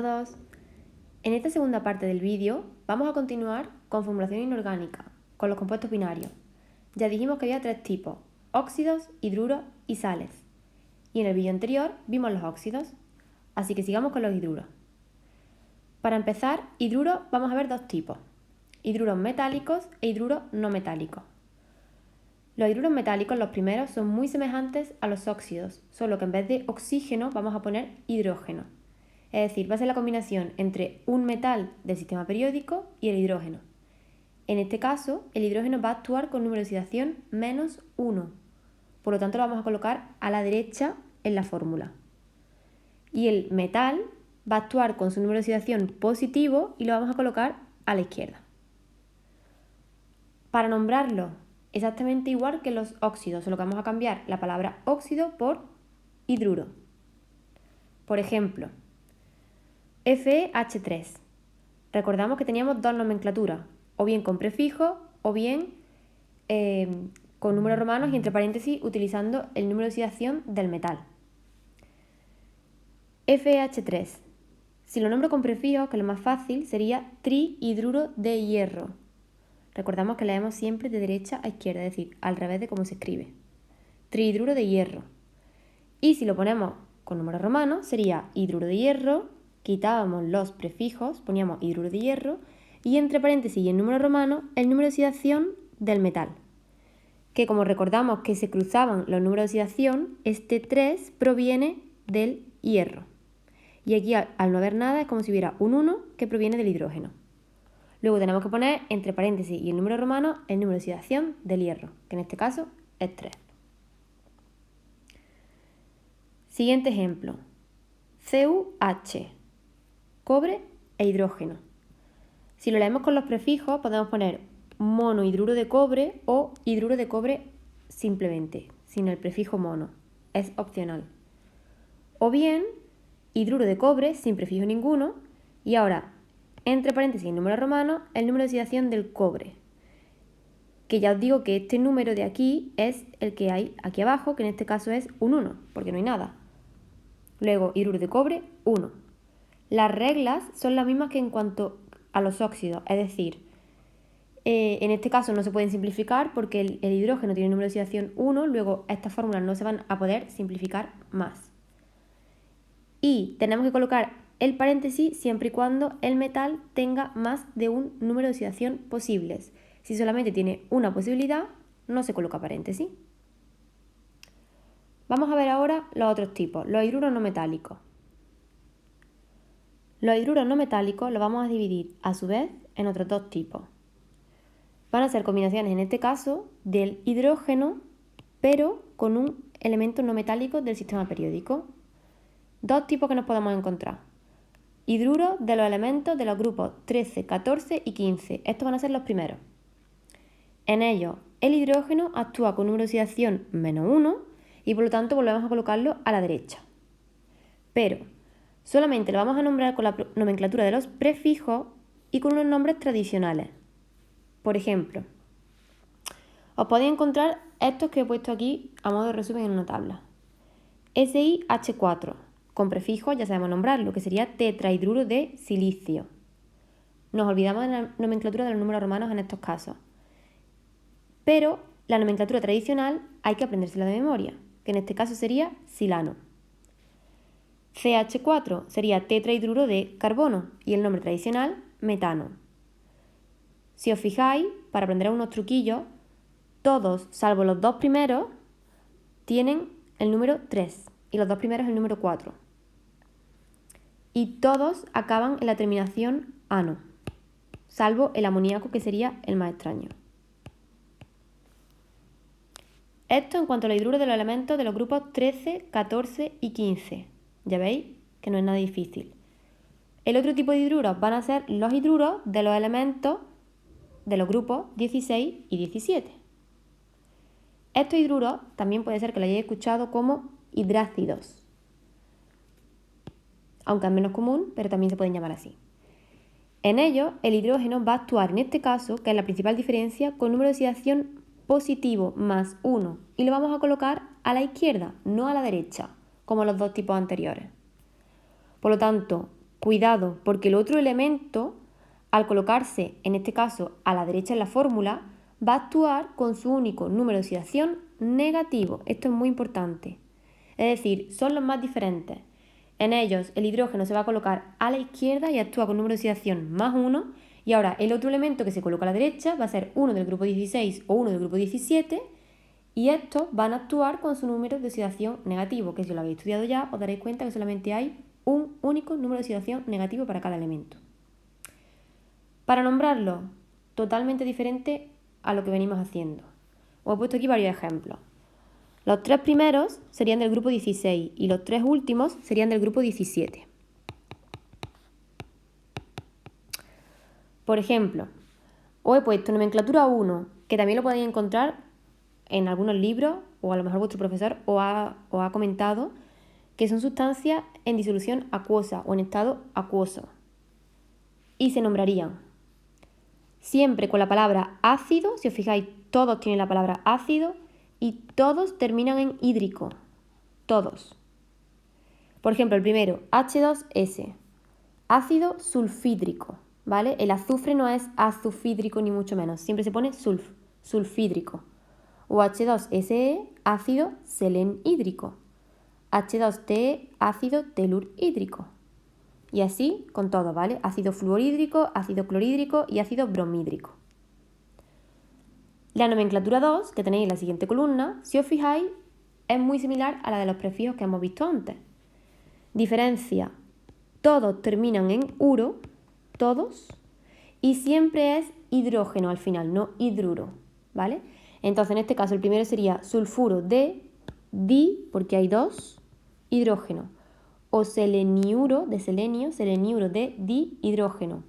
todos. En esta segunda parte del vídeo vamos a continuar con formulación inorgánica, con los compuestos binarios. Ya dijimos que había tres tipos: óxidos, hidruros y sales. Y en el vídeo anterior vimos los óxidos, así que sigamos con los hidruros. Para empezar, hidruros vamos a ver dos tipos: hidruros metálicos e hidruros no metálicos. Los hidruros metálicos, los primeros, son muy semejantes a los óxidos, solo que en vez de oxígeno vamos a poner hidrógeno. Es decir, va a ser la combinación entre un metal del sistema periódico y el hidrógeno. En este caso, el hidrógeno va a actuar con número de oxidación -1. Por lo tanto, lo vamos a colocar a la derecha en la fórmula. Y el metal va a actuar con su número de oxidación positivo y lo vamos a colocar a la izquierda. Para nombrarlo exactamente igual que los óxidos, solo que vamos a cambiar la palabra óxido por hidruro. Por ejemplo, FeH3. Recordamos que teníamos dos nomenclaturas, o bien con prefijo o bien con números romanos y entre paréntesis utilizando el número de oxidación del metal. FeH3. Si lo nombro con prefijo, que es lo más fácil, sería trihidruro de hierro. Recordamos que leemos siempre de derecha a izquierda, es decir, al revés de cómo se escribe. Trihidruro de hierro. Y si lo ponemos con números romanos, sería hidruro de hierro, quitábamos los prefijos, poníamos hidruro de hierro, y entre paréntesis y en número romano, el número de oxidación del metal. Que como recordamos que se cruzaban los números de oxidación, este 3 proviene del hierro. Y aquí al no haber nada es como si hubiera un 1 que proviene del hidrógeno. Luego tenemos que poner entre paréntesis y el número romano el número de oxidación del hierro, que en este caso es 3. Siguiente ejemplo. CuH, cobre e hidrógeno. Si lo leemos con los prefijos podemos poner monohidruro de cobre o hidruro de cobre simplemente, sin el prefijo mono. Es opcional. O bien hidruro de cobre sin prefijo ninguno y ahora entre paréntesis y el número romano, el número de oxidación del cobre. Que ya os digo que este número de aquí es el que hay aquí abajo, que en este caso es un 1, porque no hay nada. Luego, hidruro de cobre, 1. Las reglas son las mismas que en cuanto a los óxidos, es decir, en este caso no se pueden simplificar porque el hidrógeno tiene un número de oxidación 1, luego estas fórmulas no se van a poder simplificar más. Y tenemos que colocar el paréntesis siempre y cuando el metal tenga más de un número de oxidación posibles. Si solamente tiene una posibilidad, no se coloca paréntesis. Vamos a ver ahora los otros tipos, los hidruros no metálicos. Los hidruros no metálicos los vamos a dividir a su vez en otros dos tipos. Van a ser combinaciones en este caso del hidrógeno, pero con un elemento no metálico del sistema periódico. Dos tipos que nos podemos encontrar. Hidruros de los elementos de los grupos 13, 14 y 15. Estos van a ser los primeros. En ellos, el hidrógeno actúa con número de oxidación -1 y por lo tanto volvemos a colocarlo a la derecha. Pero solamente lo vamos a nombrar con la nomenclatura de los prefijos y con unos nombres tradicionales. Por ejemplo, os podéis encontrar estos que he puesto aquí a modo de resumen en una tabla. SiH4. Con prefijos ya sabemos nombrarlo, que sería tetrahidruro de silicio. Nos olvidamos de la nomenclatura de los números romanos en estos casos. Pero la nomenclatura tradicional hay que aprendérsela de memoria, que en este caso sería silano. CH4 sería tetrahidruro de carbono y el nombre tradicional metano. Si os fijáis, para aprender unos truquillos, todos, salvo los dos primeros, tienen el número 3 y los dos primeros el número 4. Y todos acaban en la terminación ano, salvo el amoníaco, que sería el más extraño. Esto en cuanto a los hidruros de los elementos de los grupos 13, 14 y 15. Ya veis que no es nada difícil. El otro tipo de hidruros van a ser los hidruros de los elementos de los grupos 16 y 17. Estos hidruros también puede ser que lo hayáis escuchado como hidrácidos, aunque es menos común, pero también se pueden llamar así. En ellos, el hidrógeno va a actuar en este caso, que es la principal diferencia, con número de oxidación positivo +1 y lo vamos a colocar a la izquierda, no a la derecha, como los dos tipos anteriores. Por lo tanto, cuidado, porque el otro elemento, al colocarse, en este caso, a la derecha en la fórmula, va a actuar con su único número de oxidación negativo. Esto es muy importante. Es decir, son los más diferentes. En ellos, el hidrógeno se va a colocar a la izquierda y actúa con número de oxidación más 1. Y ahora, el otro elemento que se coloca a la derecha va a ser uno del grupo 16 o uno del grupo 17. Y estos van a actuar con su número de oxidación negativo, que si lo habéis estudiado ya, os daréis cuenta que solamente hay un único número de oxidación negativo para cada elemento. Para nombrarlo, totalmente diferente a lo que venimos haciendo. Os he puesto aquí varios ejemplos. Los 3 primeros serían del grupo 16 y los 3 últimos serían del grupo 17. Por ejemplo, os he puesto nomenclatura 1, que también lo podéis encontrar en algunos libros, o a lo mejor vuestro profesor os ha comentado, que son sustancias en disolución acuosa o en estado acuoso. Y se nombrarían siempre con la palabra ácido. Si os fijáis, todos tienen la palabra ácido y todos terminan en hídrico. Todos. Por ejemplo, el primero, H2S, ácido sulfídrico, ¿vale? El azufre no es azufídrico ni mucho menos, siempre se pone sulfídrico. O H2SE, ácido selenhídrico. H2TE, ácido telurhídrico. Y así con todo, ¿vale? Ácido fluorhídrico, ácido clorhídrico y ácido bromhídrico. La nomenclatura 2, que tenéis en la siguiente columna, si os fijáis, es muy similar a la de los prefijos que hemos visto antes. Diferencia, todos terminan en uro, todos, y siempre es hidrógeno al final, no hidruro, ¿vale? Entonces, en este caso, el primero sería sulfuro de di, porque hay 2, hidrógeno. O seleniuro de selenio, seleniuro de dihidrógeno.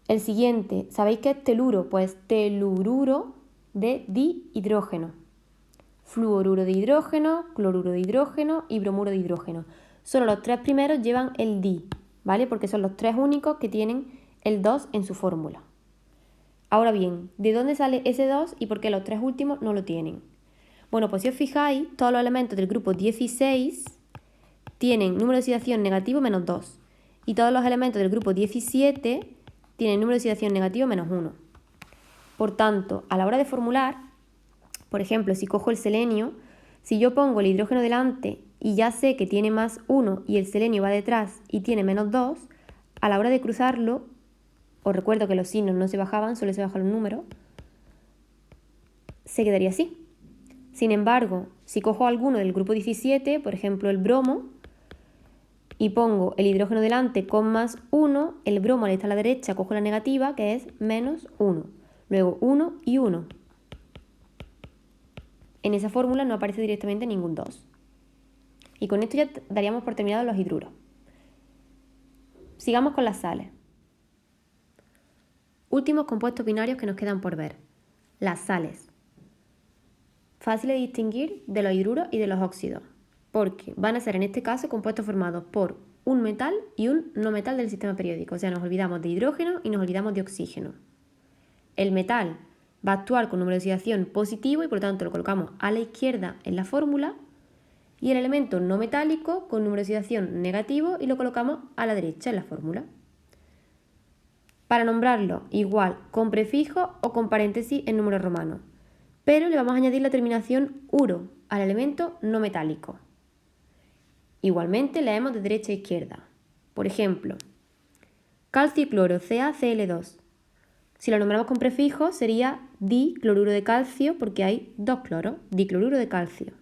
El siguiente, ¿sabéis qué es teluro? Pues telururo de dihidrógeno. Fluoruro de hidrógeno, cloruro de hidrógeno y bromuro de hidrógeno. Solo los 3 primeros llevan el di, ¿vale? Porque son los 3 únicos que tienen el 2 en su fórmula. Ahora bien, ¿de dónde sale ese 2 y por qué los 3 últimos no lo tienen? Bueno, pues si os fijáis, todos los elementos del grupo 16 tienen número de oxidación negativo menos 2. Y todos los elementos del grupo 17 tienen número de oxidación negativo menos 1. Por tanto, a la hora de formular, por ejemplo, si cojo el selenio, si yo pongo el hidrógeno delante y ya sé que tiene más 1 y el selenio va detrás y tiene menos 2, a la hora de cruzarlo, os recuerdo que los signos no se bajaban, solo se bajan los números, se quedaría así. Sin embargo, si cojo alguno del grupo 17, por ejemplo el bromo, y pongo el hidrógeno delante con más 1, el bromo al estar a la derecha cojo la negativa, que es menos 1. Luego 1 y 1. En esa fórmula no aparece directamente ningún 2. Y con esto ya daríamos por terminados los hidruros. Sigamos con las sales. Últimos compuestos binarios que nos quedan por ver. Las sales. Fácil de distinguir de los hidruros y de los óxidos, porque van a ser en este caso compuestos formados por un metal y un no metal del sistema periódico. O sea, nos olvidamos de hidrógeno y nos olvidamos de oxígeno. El metal va a actuar con número de oxidación positivo y por lo tanto lo colocamos a la izquierda en la fórmula. Y el elemento no metálico con número de oxidación negativo y lo colocamos a la derecha en la fórmula. Para nombrarlo, igual con prefijo o con paréntesis en número romano. Pero le vamos a añadir la terminación uro al elemento no metálico. Igualmente leemos de derecha a izquierda. Por ejemplo, calcio y cloro, CaCl2. Si lo nombramos con prefijo sería dicloruro de calcio porque hay 2 cloros, dicloruro de calcio.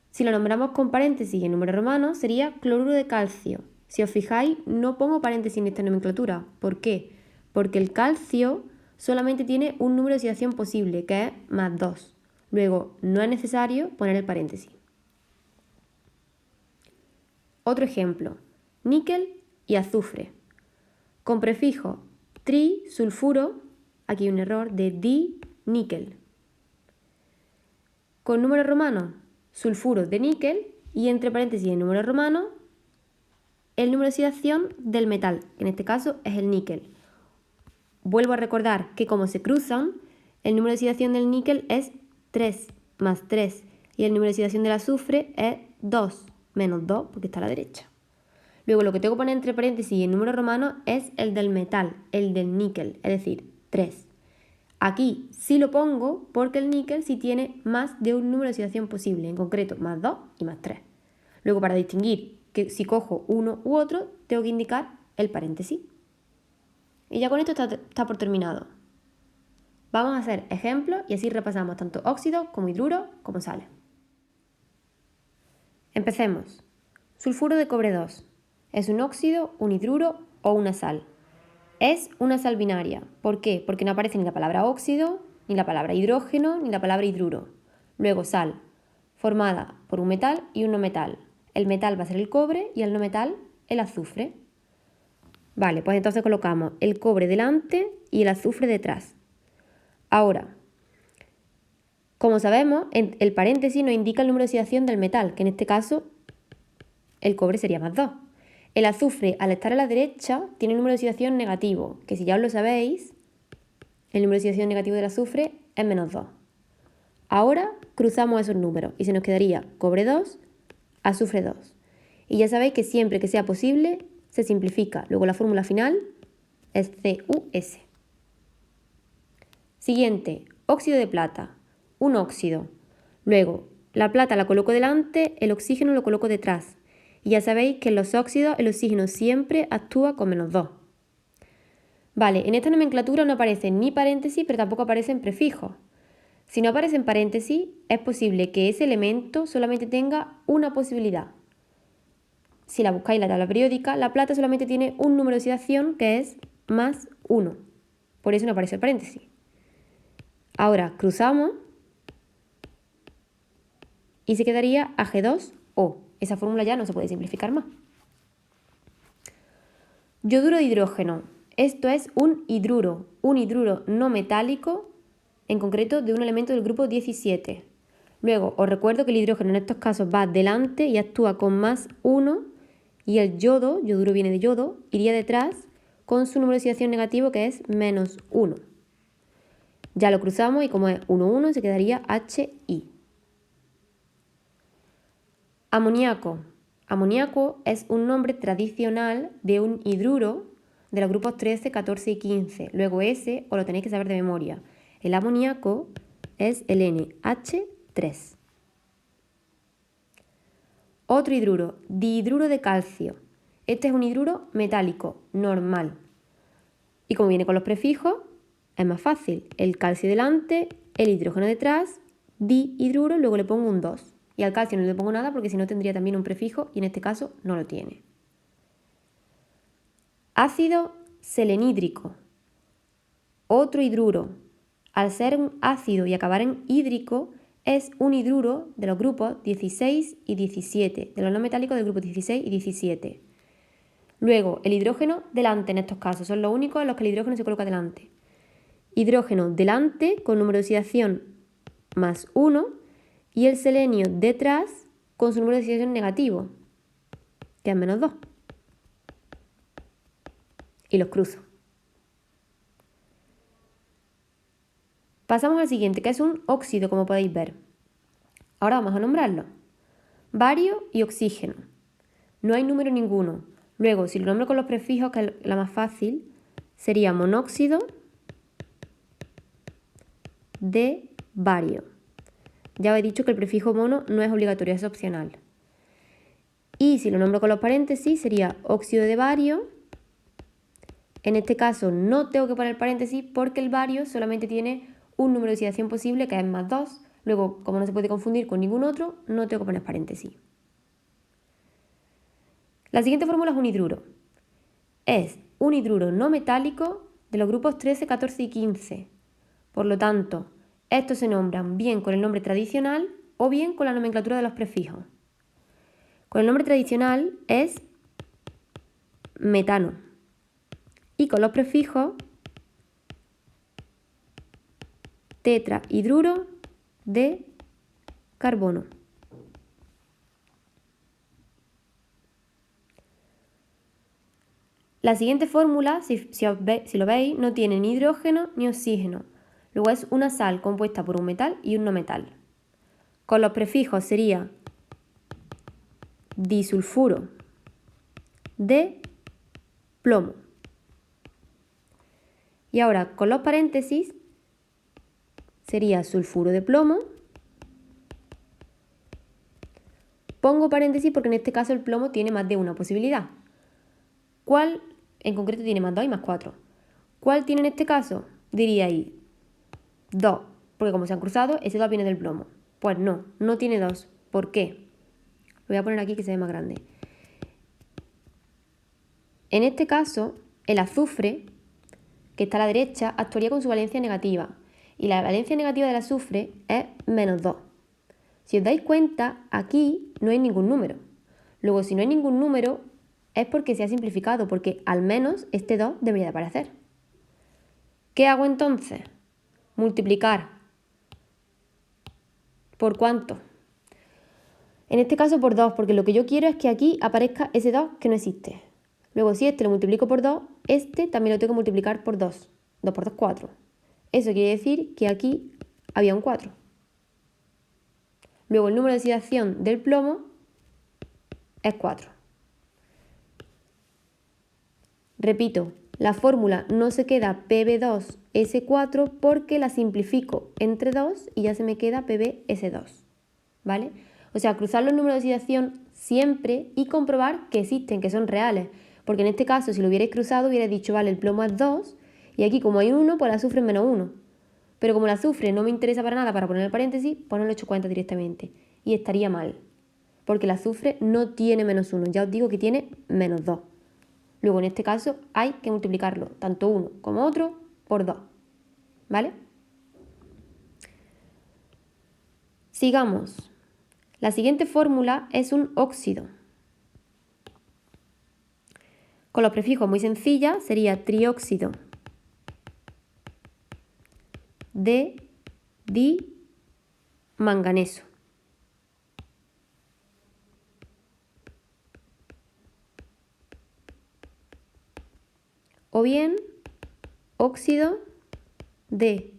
Si lo nombramos con paréntesis en número romano sería cloruro de calcio. Si os fijáis, no pongo paréntesis en esta nomenclatura. ¿Por qué? Porque el calcio solamente tiene un número de oxidación posible, que es más 2. Luego, no es necesario poner el paréntesis. Otro ejemplo, níquel y azufre. Con prefijo trisulfuro, aquí hay un error, de diníquel. Con número romano, sulfuro de níquel y entre paréntesis en número romano, el número de oxidación del metal, que en este caso es el níquel. Vuelvo a recordar que como se cruzan, el número de oxidación del níquel es 3 más 3 y el número de oxidación del azufre es 2 menos 2 porque está a la derecha. Luego lo que tengo que poner entre paréntesis en número romano es el del metal, el del níquel, es decir, 3. Aquí sí lo pongo porque el níquel sí tiene más de un número de oxidación posible, en concreto más 2 y más 3. Luego para distinguir que si cojo uno u otro, tengo que indicar el paréntesis. Y ya con esto está por terminado. Vamos a hacer ejemplos y así repasamos tanto óxidos como hidruros como sales. Empecemos. Sulfuro de cobre 2. Es un óxido, un hidruro o una sal. Es una sal binaria. ¿Por qué? Porque no aparece ni la palabra óxido, ni la palabra hidrógeno, ni la palabra hidruro. Luego sal, formada por un metal y un no metal. El metal va a ser el cobre y el no metal el azufre. Vale, pues entonces colocamos el cobre delante y el azufre detrás. Ahora, como sabemos, el paréntesis nos indica el número de oxidación del metal, que en este caso el cobre sería más 2. El azufre, al estar a la derecha, tiene un número de oxidación negativo, que si ya os lo sabéis, el número de oxidación negativo del azufre es menos 2. Ahora cruzamos esos números y se nos quedaría cobre 2, azufre 2. Y ya sabéis que siempre que sea posible se simplifica. Luego la fórmula final es CuS. Siguiente, óxido de plata. Un óxido. Luego, la plata la coloco delante, el oxígeno lo coloco detrás. Y ya sabéis que en los óxidos el oxígeno siempre actúa con menos 2. Vale, en esta nomenclatura no aparecen ni paréntesis, pero tampoco aparecen prefijos. Si no aparecen paréntesis, es posible que ese elemento solamente tenga una posibilidad. Si la buscáis en la tabla periódica, la plata solamente tiene un número de oxidación que es más 1. Por eso no aparece el paréntesis. Ahora cruzamos y se quedaría Ag2O. Esa fórmula ya no se puede simplificar más. Yoduro de hidrógeno. Esto es un hidruro no metálico, en concreto de un elemento del grupo 17. Luego, os recuerdo que el hidrógeno en estos casos va delante y actúa con más 1, y el yoduro viene de yodo, iría detrás con su número de oxidación negativo que es menos 1. Ya lo cruzamos y como es 1, 1, se quedaría HI. Amoníaco. Amoníaco es un nombre tradicional de un hidruro de los grupos 13, 14 y 15. Luego ese os lo tenéis que saber de memoria. El amoníaco es el NH3. Otro hidruro, dihidruro de calcio. Este es un hidruro metálico, normal. Y como viene con los prefijos, es más fácil. El calcio delante, el hidrógeno detrás, dihidruro, luego le pongo un 2. Y al calcio no le pongo nada porque si no tendría también un prefijo y en este caso no lo tiene. Ácido selenídrico. Otro hidruro. Al ser un ácido y acabar en hídrico, es un hidruro de los grupos 16 y 17, de los no metálicos del grupo 16 y 17. Luego, el hidrógeno delante en estos casos, son los únicos en los que el hidrógeno se coloca delante. Hidrógeno delante con número de oxidación más 1 y el selenio detrás con su número de oxidación negativo, que es menos 2. Y los cruzo. Pasamos al siguiente, que es un óxido, como podéis ver. Ahora vamos a nombrarlo. Bario y oxígeno. No hay número ninguno. Luego, si lo nombro con los prefijos, que es la más fácil, sería monóxido de bario. Ya os he dicho que el prefijo mono no es obligatorio, es opcional. Y si lo nombro con los paréntesis, sería óxido de bario. En este caso no tengo que poner paréntesis porque el bario solamente tiene un número de oxidación posible que es más 2. Luego, como no se puede confundir con ningún otro, no tengo que poner paréntesis. La siguiente fórmula es un hidruro. Es un hidruro no metálico de los grupos 13, 14 y 15. Por lo tanto, estos se nombran bien con el nombre tradicional o bien con la nomenclatura de los prefijos. Con el nombre tradicional es metano y con los prefijos tetrahidruro de carbono. La siguiente fórmula, si lo veis, no tiene ni hidrógeno ni oxígeno. Luego es una sal compuesta por un metal y un no metal. Con los prefijos sería disulfuro de plomo. Y ahora con los paréntesis sería sulfuro de plomo. Pongo paréntesis porque en este caso el plomo tiene más de una posibilidad. ¿Cuál en concreto tiene más 2 y más 4? ¿Cuál tiene en este caso? Diríais 2, porque como se han cruzado, ese 2 viene del plomo. Pues no, no tiene 2. ¿Por qué? Lo voy a poner aquí que se ve más grande. En este caso, el azufre, que está a la derecha, actuaría con su valencia negativa. Y la valencia negativa del azufre es menos 2. Si os dais cuenta, aquí no hay ningún número. Luego, si no hay ningún número, es porque se ha simplificado, porque al menos este 2 debería de aparecer. ¿Qué hago entonces? Multiplicar. ¿Por cuánto? En este caso por 2, porque lo que yo quiero es que aquí aparezca ese 2 que no existe. Luego, si este lo multiplico por 2, este también lo tengo que multiplicar por 2. 2 por 2, 4. Eso quiere decir que aquí había un 4. Luego, el número de oxidación del plomo es 4. Repito, la fórmula no se queda PB2S4 porque la simplifico entre 2 y ya se me queda PBS2. ¿Vale? O sea, cruzar los números de oxidación siempre y comprobar que existen, que son reales. Porque en este caso, si lo hubierais cruzado, hubierais dicho, vale, el plomo es 2 y aquí como hay 1, pues el azufre es menos 1. Pero como el azufre no me interesa para nada para poner el paréntesis, pues no lo he hecho cuenta directamente. Y estaría mal. Porque el azufre no tiene menos 1, ya os digo que tiene menos 2. Luego en este caso hay que multiplicarlo, tanto uno como otro, por 2. ¿Vale? Sigamos. La siguiente fórmula es un óxido. Con los prefijos muy sencilla sería trióxido de dimanganeso. O bien óxido de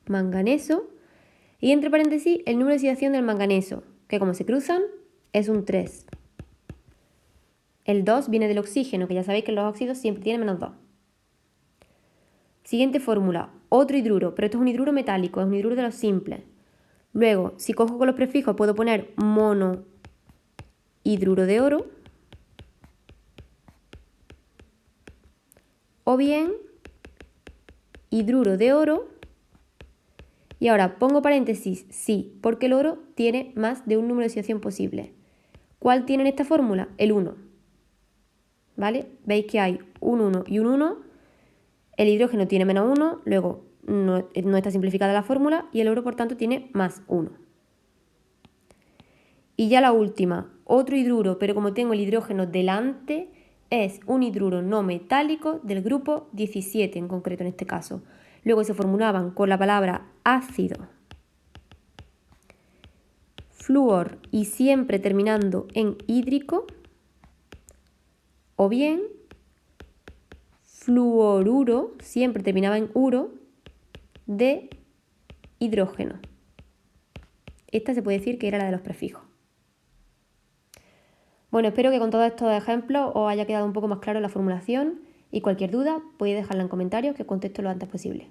manganeso y entre paréntesis el número de oxidación del manganeso, que como se cruzan es un 3. El 2 viene del oxígeno, que ya sabéis que los óxidos siempre tienen menos 2. Siguiente fórmula, otro hidruro, pero esto es un hidruro metálico, es un hidruro de los simples. Luego, si cojo con los prefijos, puedo poner monohidruro de oro o bien hidruro de oro. Y ahora pongo paréntesis, sí, porque el oro tiene más de un número de oxidación posible. ¿Cuál tiene en esta fórmula? El 1. ¿Vale? Veis que hay un 1 y un 1. El hidrógeno tiene menos 1, luego no está simplificada la fórmula y el oro, por tanto, tiene más 1. Y ya la última, otro hidruro, pero como tengo el hidrógeno delante, es un hidruro no metálico del grupo 17 en concreto en este caso. Luego se formulaban con la palabra ácido, flúor y siempre terminando en hídrico, o bien fluoruro, siempre terminaba en uro, de hidrógeno. Esta se puede decir que era la de los prefijos. Bueno, espero que con todos estos ejemplos os haya quedado un poco más claro la formulación y cualquier duda podéis dejarla en comentarios que os contesto lo antes posible.